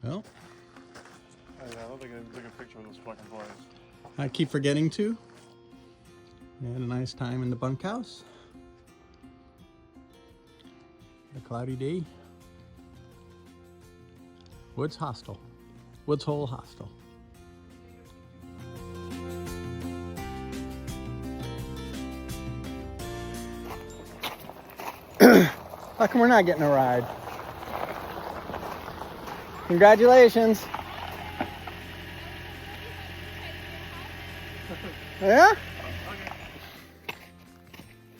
Well, Oh, yeah, I don't think I took a picture of those fucking boys. I keep forgetting to. We had a nice time in the bunkhouse. A cloudy day. Woods Hostel. Woods Hole Hostel. How come we're not getting a ride? Congratulations. Yeah?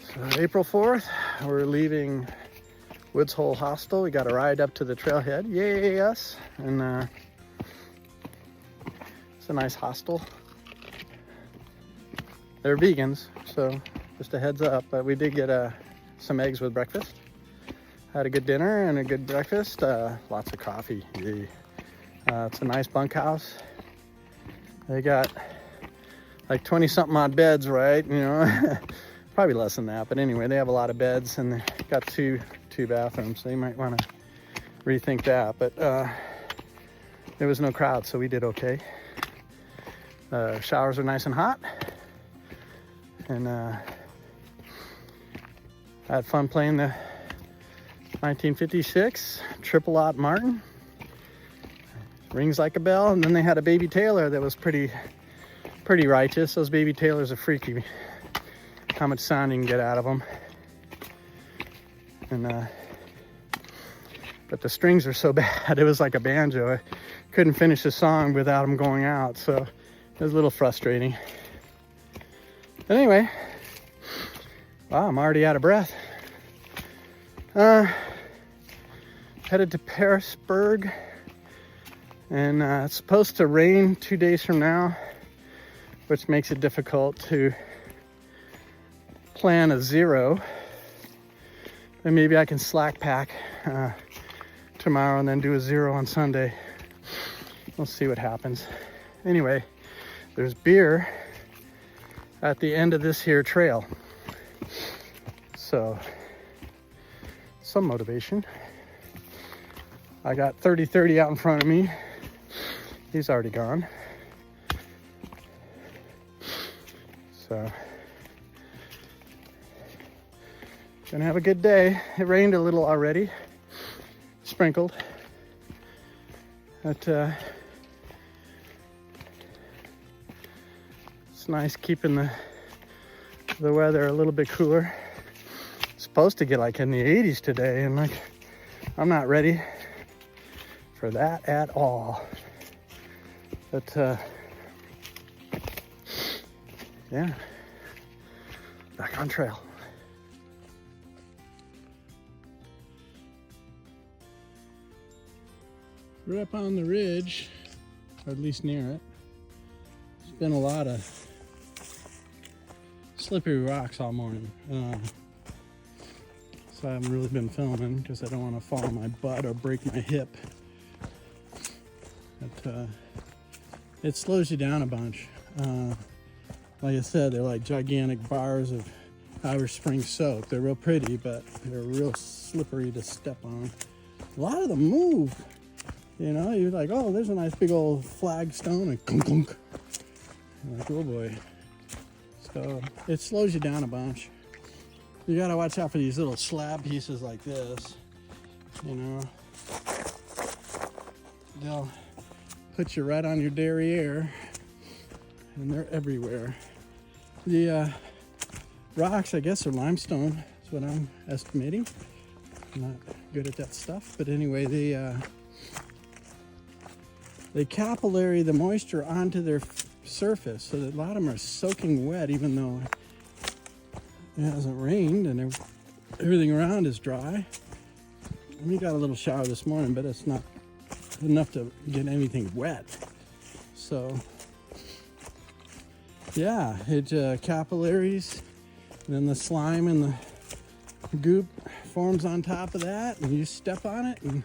So April 4th, we're leaving Woods Hole Hostel. We got a ride up to the trailhead. Yay, us. And it's a nice hostel. They're vegans, so just a heads up. But we did get some eggs with breakfast. Had a good dinner and a good breakfast. Lots of coffee. Yay. It's a nice bunkhouse. They got like 20 something odd beds, right? You know, probably less than that. But anyway, they have a lot of beds and they got two bathrooms. So you might want to rethink that. But there was no crowd, so we did okay. Showers are nice and hot. And I had fun playing the 1956 triple aught Martin. Rings like a bell. And then they had a baby Taylor that was pretty righteous. Those baby Taylors are freaky. How much sound you can get out of them. And but the strings are so bad. It was like a banjo. I couldn't finish the song without them going out. So it was a little frustrating. But anyway, wow, I'm already out of breath. Headed to Parisburg, and it's supposed to rain 2 days from now, which makes it difficult to plan a zero. And maybe I can slack pack tomorrow and then do a zero on Sunday. We'll see what happens. Anyway, there's beer at the end of this here trail, so some motivation. I got 30-30 out in front of me. He's already gone. So, gonna have a good day. It rained a little already, sprinkled. But it's nice keeping the weather a little bit cooler. It's supposed to get like in the 80s today, and like I'm not ready for that at all. But yeah, back on trail. We're up on the ridge, or at least near it. There's been a lot of slippery rocks all morning. So I haven't really been filming because I don't want to fall on my butt or break my hip. But it slows you down a bunch. Like I said, they're like gigantic bars of Irish Spring soap. They're real pretty, but they're real slippery to step on. A lot of them move. You know, you're like, oh, there's a nice big old flagstone, and clunk, clunk. You're like, oh boy. So it slows you down a bunch. You gotta watch out for these little slab pieces like this. You know, they'll put you right on your derriere, and they're everywhere. The rocks, I guess, are limestone. Is what I'm estimating. I'm not good at that stuff, but anyway, they capillary the moisture onto their surface, so that a lot of them are soaking wet, even though it hasn't rained and everything around is dry. We got a little shower this morning, but it's not enough to get anything wet. So yeah, it capillaries, and then the slime and the goop forms on top of that, and you step on it and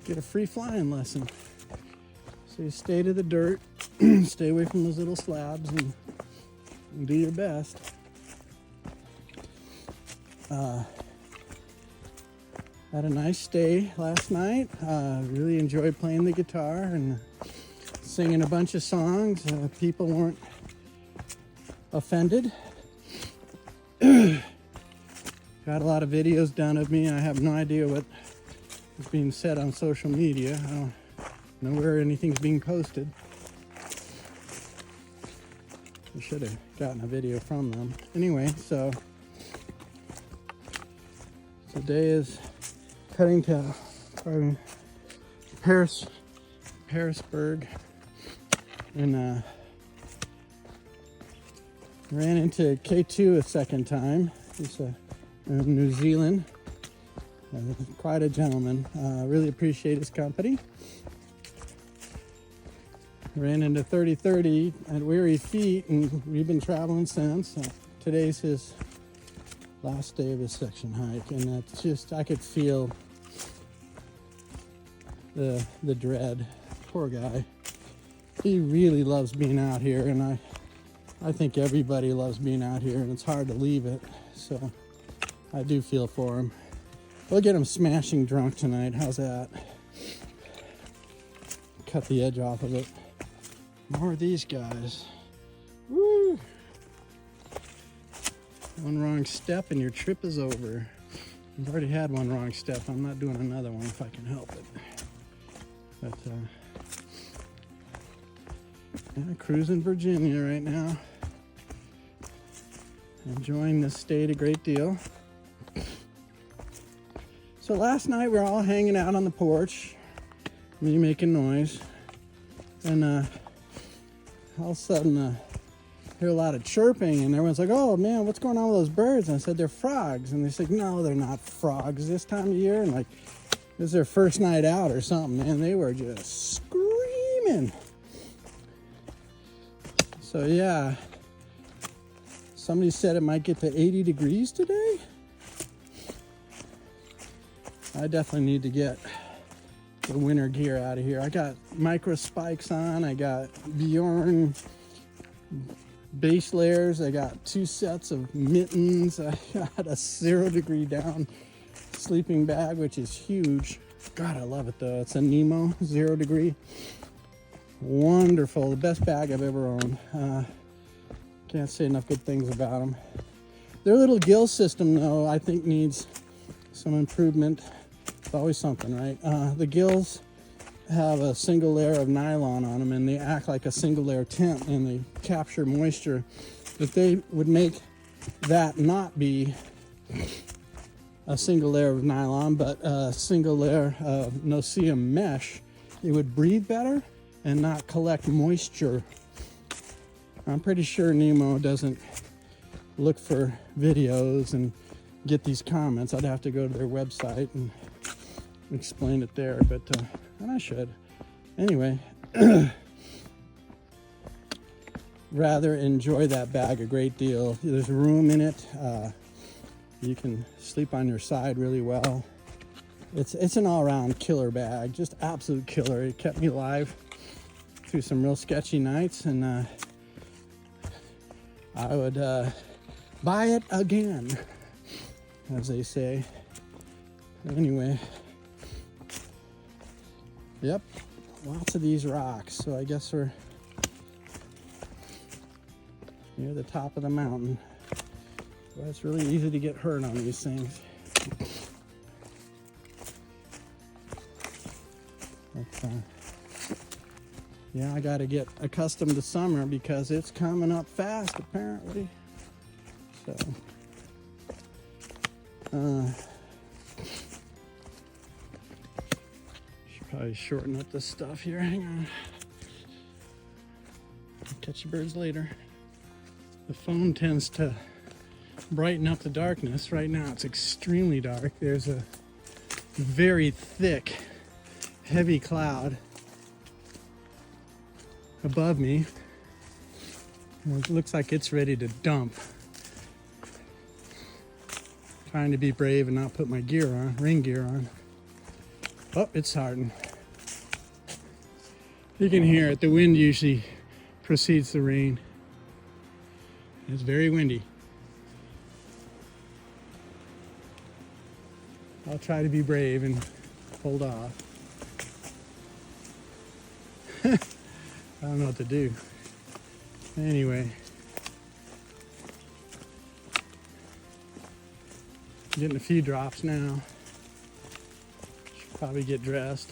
get a free flying lesson. So you stay to the dirt, stay away from those little slabs, and do your best. Had a nice stay last night. Really enjoyed playing the guitar and singing a bunch of songs. People weren't offended. Got a lot of videos done of me. I have no idea what is being said on social media. I don't know where anything's being posted. I should have gotten a video from them. Anyway, so today is heading to Parisburg, and ran into K2 a second time. He's in New Zealand. Quite a gentleman. Really appreciate his company. Ran into 3030 at Weary Feet, and we've been traveling since. Today's his last day of his section hike, and that's just, I could feel the dread. Poor guy. He really loves being out here, and I think everybody loves being out here, and it's hard to leave it. So I do feel for him. We'll get him smashing drunk tonight. How's that? Cut the edge off of it. More of these guys. Woo! One wrong step and your trip is over. I've already had one wrong step. I'm not doing another one if I can help it. But yeah, cruising Virginia right now. Enjoying this state a great deal. So last night we were all hanging out on the porch, me making noise, and all of a sudden hear a lot of chirping, and everyone's like, "Oh man, what's going on with those birds?" And I said, "They're frogs." And they said, "No, they're not frogs this time of year." And like, this is their first night out or something, man. They were just screaming. So yeah, somebody said it might get to 80 degrees today. I definitely need to get the winter gear out of here. I got micro spikes on. I got Bjorn base layers. I got 2 sets of mittens. I got a 0 degree down sleeping bag, which is huge. God, I love it though. It's a Nemo 0 degree. Wonderful. The best bag I've ever owned. Can't say enough good things about them. Their little gill system though, I think needs some improvement. It's always something, right? The gills have a single layer of nylon on them, and they act like a single layer tent, and they capture moisture. If they would make that not be a single layer of nylon, but a single layer of no-see-um mesh, it would breathe better and not collect moisture. I'm pretty sure Nemo doesn't look for videos and get these comments. I'd have to go to their website and explain it there, but and I should. Anyway, rather enjoy that bag a great deal. There's room in it. You can sleep on your side really well. It's an all-around killer bag, just absolute killer. It kept me alive through some real sketchy nights, and I would buy it again, as they say. Anyway, yep, lots of these rocks. So I guess we're near the top of the mountain. Well, it's really easy to get hurt on these things. But, yeah, I got to get accustomed to summer because it's coming up fast, apparently. So, should probably shorten up this stuff here. Hang on. Catch you birds later. The phone tends to brighten up the darkness. Right now it's extremely dark. There's a very thick, heavy cloud above me. It looks like it's ready to dump. Trying to be brave and not put my gear on, rain gear on. Oh, it's starting. You can hear it. The wind usually precedes the rain. It's very windy. I'll try to be brave and hold off. I don't know what to do. Anyway, getting a few drops now. Should probably get dressed.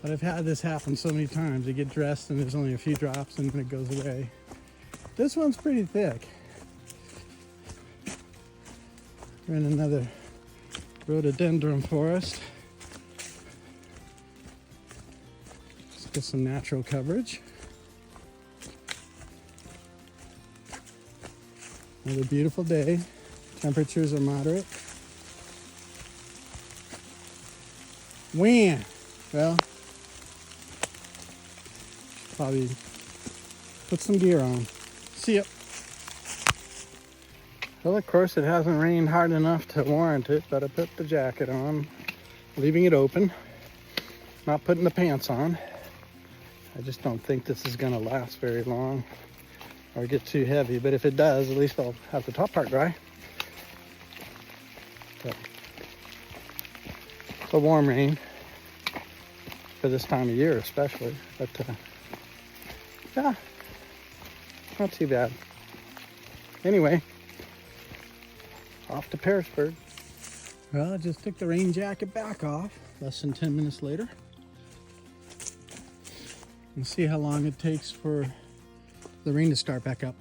But I've had this happen so many times. I get dressed and there's only a few drops and then it goes away. This one's pretty thick. We're in another rhododendron forest. Let's get some natural coverage. Another beautiful day. Temperatures are moderate. When? Well, probably put some gear on. See ya. Well, of course, it hasn't rained hard enough to warrant it, but I put the jacket on, leaving it open, not putting the pants on. I just don't think this is going to last very long or get too heavy, but if it does, at least I'll have the top part dry. But it's a warm rain for this time of year especially, but yeah, not too bad. Anyway, off to Pearisburg. Well, I just took the rain jacket back off less than 10 minutes later. And see how long it takes for the rain to start back up.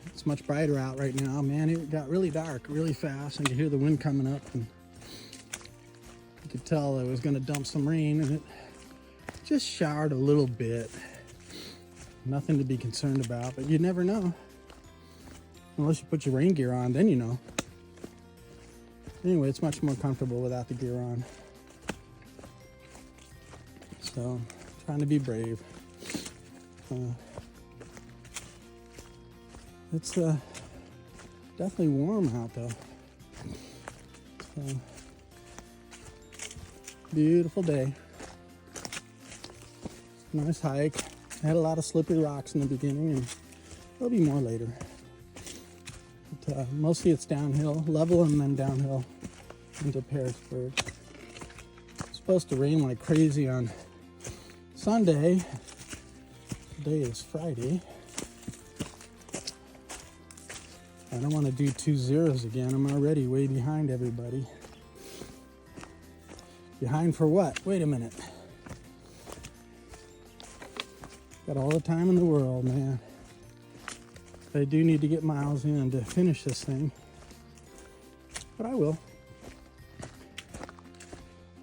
It's much brighter out right now. Man, it got really dark really fast. I could hear the wind coming up and you could tell it was going to dump some rain, and it just showered a little bit. Nothing to be concerned about, but you never know. Unless you put your rain gear on, then you know. Anyway, it's much more comfortable without the gear on. So, trying to be brave. It's definitely warm out though. So, beautiful day. Nice hike. I had a lot of slippery rocks in the beginning, and there'll be more later. But, mostly it's downhill, level and then downhill into Pearisburg. It's supposed to rain like crazy on Sunday. Today is Friday. I don't want to do 2 zeros again. I'm already way behind everybody. Behind for what? Wait a minute. Got all the time in the world, man. I do need to get miles in to finish this thing. But I will.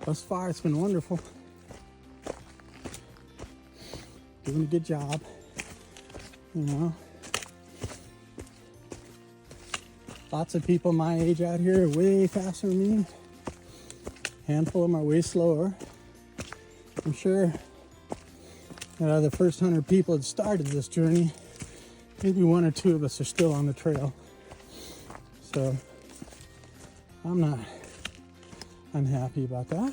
Thus far, it's been wonderful. Doing a good job. You know. Lots of people my age out here are way faster than me. Handful of them are way slower. I'm sure the first 100 people that started this journey, maybe 1 or 2 of us are still on the trail. So I'm not unhappy about that.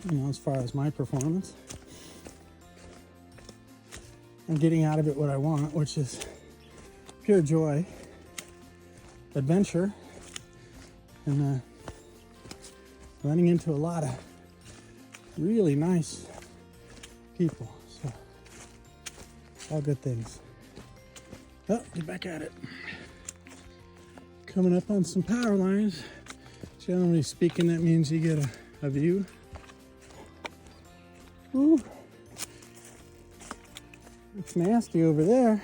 You know, as far as my performance, I'm getting out of it what I want, which is pure joy, adventure, and running into a lot of really nice people. So, all good things. Oh, get back at it. Coming up on some power lines. Generally speaking, that means you get a view. Ooh. It's nasty over there.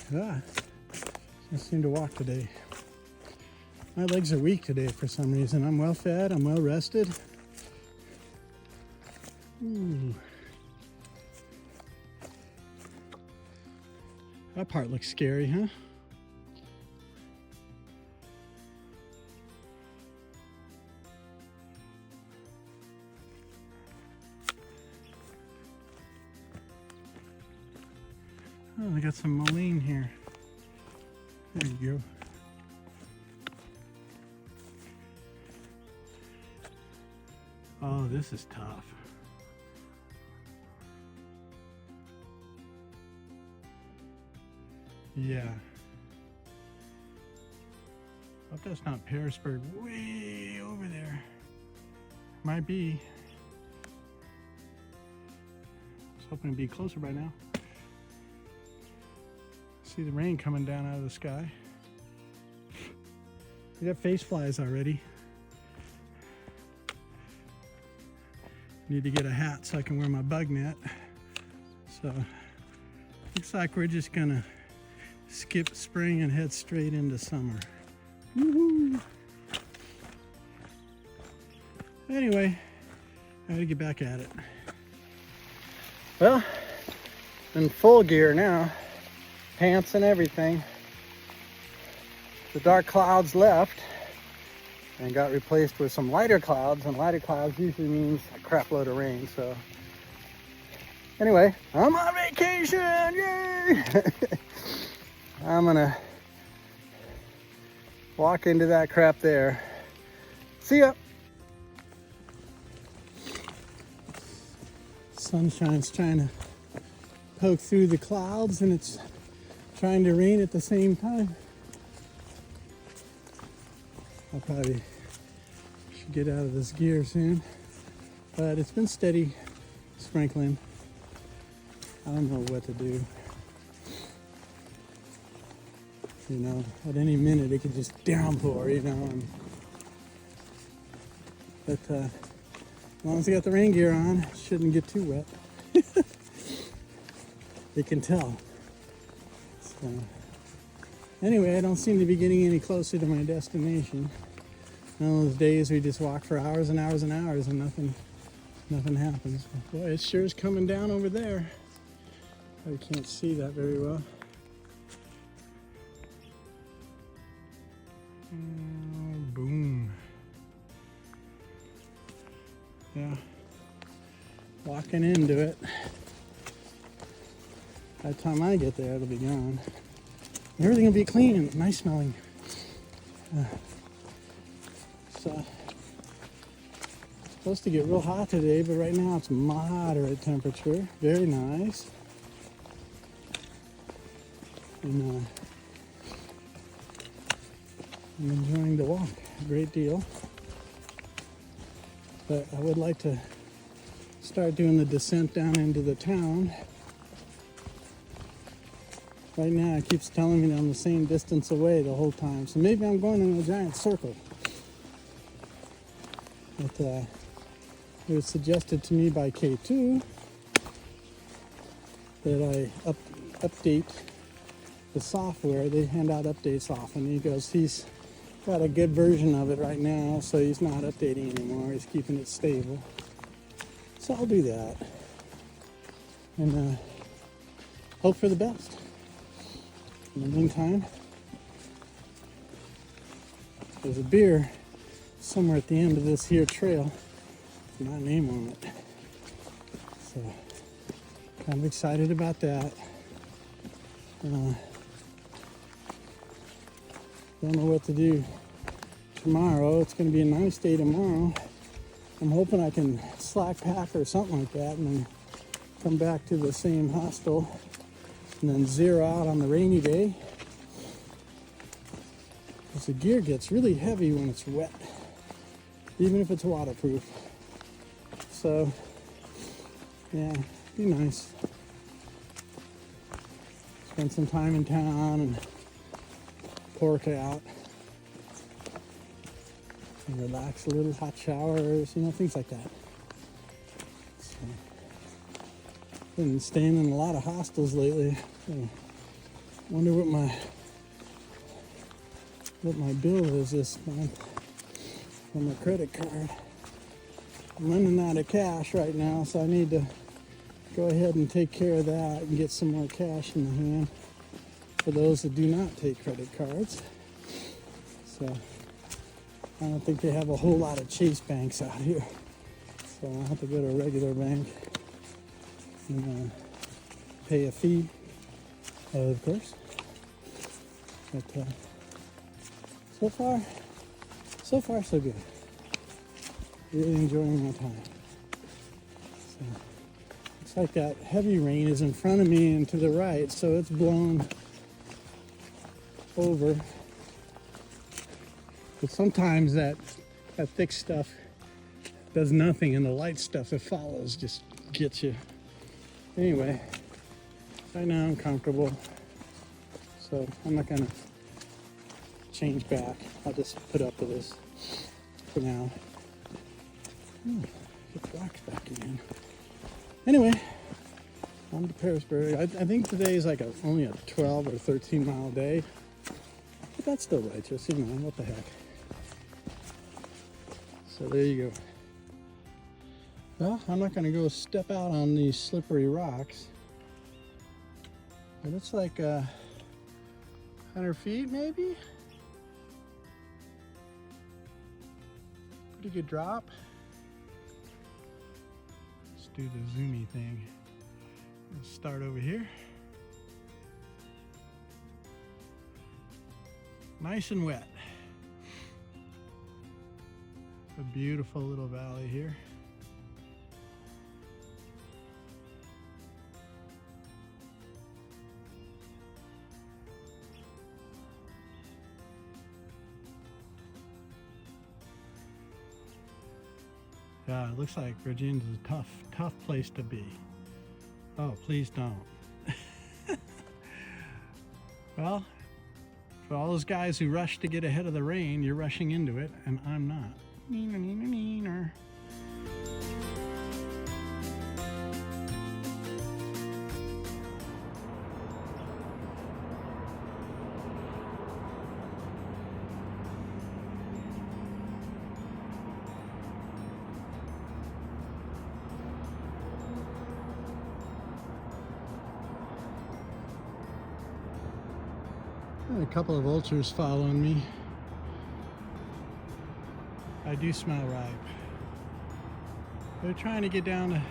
Can't seem to walk today. My legs are weak today for some reason. I'm well fed, I'm well rested. Ooh. That part looks scary, huh? Oh, I got some mullein here. There you go. Oh, this is tough. Yeah. Hope that's not Pearisburg way over there. Might be. I was hoping to be closer by now. See the rain coming down out of the sky. We got face flies already. Need to get a hat so I can wear my bug net. So looks like we're just gonna skip spring and head straight into summer. Woohoo! Anyway, I gotta get back at it. Well, in full gear now, pants and everything. The dark clouds left and got replaced with some lighter clouds, and lighter clouds usually means a crap load of rain. So anyway, I'm on vacation, yay! I'm gonna walk into that crap there. See ya. Sunshine's trying to poke through the clouds and it's trying to rain at the same time. I probably should get out of this gear soon, but it's been steady sprinkling. I don't know what to do. You know, at any minute it could just downpour, you know. But as long as I got the rain gear on, it shouldn't get too wet. You can tell. So, anyway, I don't seem to be getting any closer to my destination. One of those days we just walk for hours and hours and hours and nothing happens. Boy, it sure is coming down over there. I can't see that very well. Boom. Yeah. Walking into it. By the time I get there, it'll be gone. Everything will be clean and nice smelling. So, it's supposed to get real hot today, but right now it's moderate temperature. Very nice. And I'm enjoying the walk a great deal. But I would like to start doing the descent down into the town. Right now it keeps telling me that I'm the same distance away the whole time. So maybe I'm going in a giant circle. But it was suggested to me by K2 that I update the software. They hand out updates often. He goes, he's got a good version of it right now, so he's not updating anymore. He's keeping it stable. So I'll do that. And hope for the best. In the meantime, there's a beer somewhere at the end of this here trail with my name on it. So, kind of excited about that. Don't know what to do tomorrow. It's going to be a nice day tomorrow. I'm hoping I can slack pack or something like that and then come back to the same hostel and then zero out on the rainy day. Because the gear gets really heavy when it's wet, even if it's waterproof. So, yeah, be nice. Spend some time in town and pork out. And relax a little, hot showers, you know, things like that. So, been staying in a lot of hostels lately. So, wonder what my bill is this month for my credit card. I'm running out of cash right now, so I need to go ahead and take care of that and get some more cash in the hand for those that do not take credit cards. So I don't think they have a whole lot of Chase banks out here. So I'll have to go to a regular bank and pay a fee, of course. But so far so good. Really enjoying my time. So, looks like that heavy rain is in front of me and to the right, so it's blown over. But sometimes that thick stuff does nothing, and the light stuff that follows just gets you. Anyway, right now I'm comfortable, so I'm not gonna change back. I'll just put up with this for now. Get the rocks back again. Anyway, on to Pearisburg. I think today is like only a 12 or 13 mile day, but that's still righteous, you know, what the heck. So there you go. Well, I'm not going to go step out on these slippery rocks, but it's like 100 feet maybe. Pretty good drop. Let's do the zoomy thing. Let's start over here. Nice and wet. A beautiful little valley here. Yeah, it looks like Virginia's a tough place to be. Oh, please don't. Well, for all those guys who rush to get ahead of the rain, you're rushing into it, and I'm not. Neener, neener, neener. A couple of vultures following me. I do smell ripe. They're trying to get down to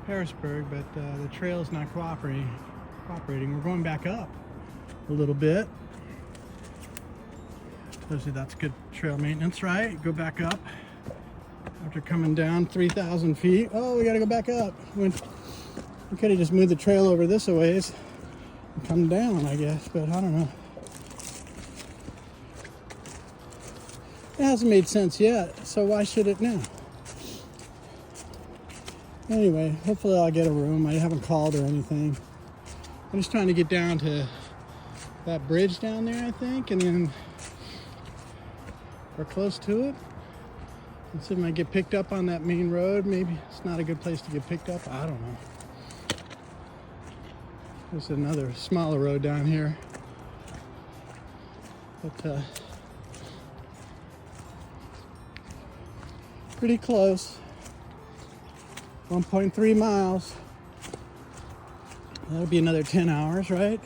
Pearisburg, but the trail's not cooperating. We're going back up a little bit. Tells you that's good trail maintenance, right? Go back up after coming down 3,000 feet. Oh, we gotta go back up. We could have just moved the trail over this a ways and come down, I guess, but I don't know. It hasn't made sense yet, so why should it now? Anyway, hopefully I'll get a room. I haven't called or anything. I'm just trying to get down to that bridge down there, I think, and then we're close to it. Let's see if I get picked up on that main road. Maybe it's not a good place to get picked up. I don't know. There's another smaller road down here. But pretty close. 1.3 miles. That'll be another 10 hours, right?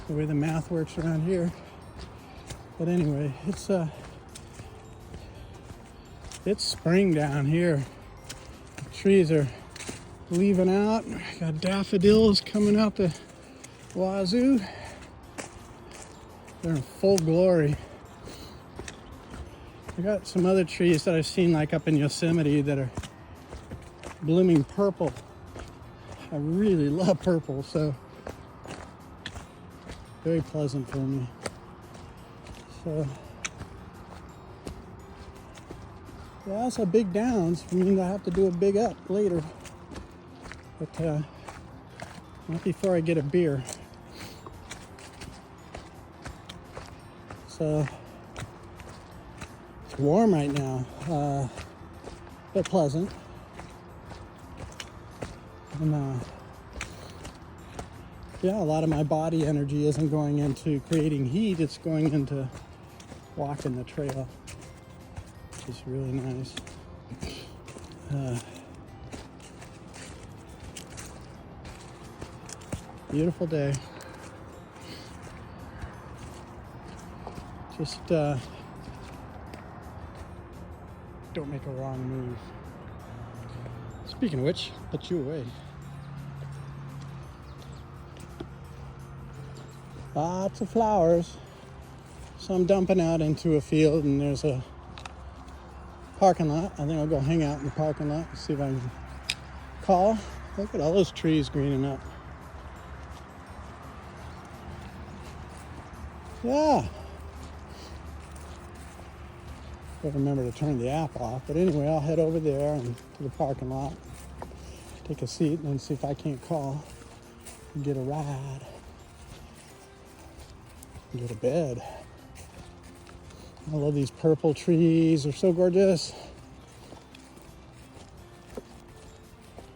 The way the math works around here. But anyway, it's spring down here. The trees are leaving out. Got daffodils coming out the wazoo. They're in full glory. I got some other trees that I've seen like up in Yosemite that are blooming purple. I really love purple, so very pleasant for me. So yeah, so big downs mean I have to do a big up later, but not before I get a beer. So it's warm right now, but pleasant. And yeah, a lot of my body energy isn't going into creating heat, it's going into walking the trail, which is really nice. Beautiful day. Just don't make a wrong move. Speaking of which, put you away. Lots of flowers. So I'm dumping out into a field and there's a parking lot. I think I'll go hang out in the parking lot and see if I can call. Look at all those trees greening up. Yeah. Gotta remember to turn the app off. But anyway, I'll head over there and to the parking lot, take a seat, and then see if I can't call and get a ride. And go to bed. I love these purple trees. They're so gorgeous.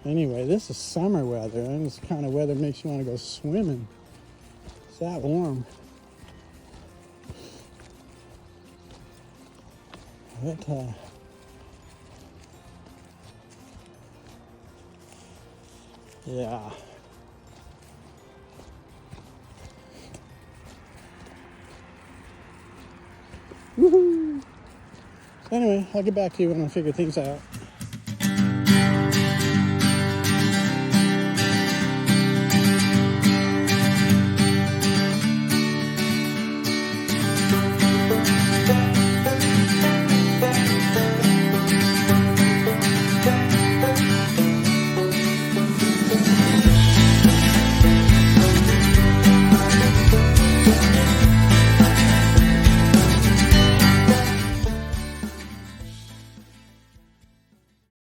Anyway, this is summer weather, and this kind of weather makes you want to go swimming. It's that warm. But, yeah. Woohoo! So anyway, I'll get back to you when I figure things out.